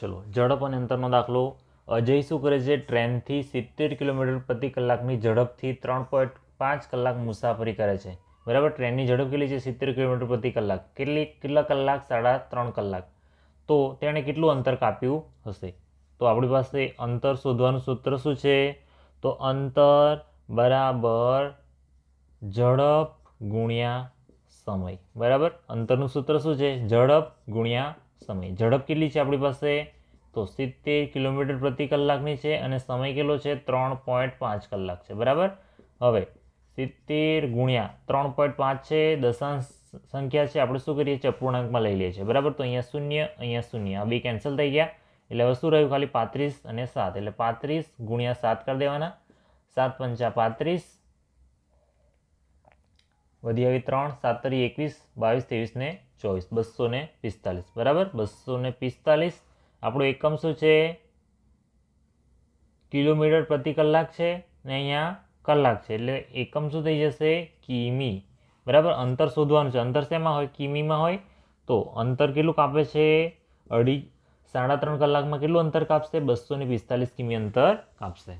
ચલો ઝડપ અને અંતરનો દાખલો. અજય શું કરે છે? ટ્રેનથી 70 કિલોમીટર પ્રતિ કલાકની ઝડપથી 3.5 કલાક મુસાફરી કરે છે. બરાબર. ટ્રેનની ઝડપ કેટલી છે? 70 કિલોમીટર પ્રતિ કલાક. કેટલા કલાક? 3.5 કલાક. તો તેણે કેટલું અંતર કાપ્યું હશે? તો આપણી પાસે અંતર શોધવાનું સૂત્ર શું છે? તો અંતર બરાબર ઝડપ ગુણ્યા સમય. બરાબર. અંતરનું સૂત્ર શું છે? ઝડપ ગુણ્યા સમય. ઝડપ કેટલી છે આપણી પાસે? તો 70 કિલોમીટર પ્રતિ કલાકની છે અને સમય કેટલો છે? 3.5 કલાક છે. બરાબર. હવે 70 ગુણ્યા 3.5 છે, દશાંશ સંખ્યા છે, આપણે શું કરીએ છીએ? અપૂર્ણાંકમાં લઈ લઈએ છીએ. બરાબર. તો અહીંયા શૂન્ય, આ બે કેન્સલ થઈ ગયા. એટલે હવે શું રહ્યું? ખાલી 35 અને 7. એટલે 35 ગુણ્યા 7 કરી દેવાના. 7 પંચા 35, વધી આવી 3, 7 તરી 21, 22, 23 ને 24, 245. બરાબર. 245. આપણું એકમ શું છે? કિલોમીટર પ્રતિ કલાક છે ને અહીંયા કલાક છે. એટલે એકમ શું થઈ જશે? કિમી. બરાબર. અંતર શોધવાનું છે. અંતર શેમાં હોય? કિમીમાં હોય. તો અંતર કેટલું કાપે છે? 3.5 કલાકમાં કેટલું અંતર કાપશે? 245 કિમી અંતર કાપશે.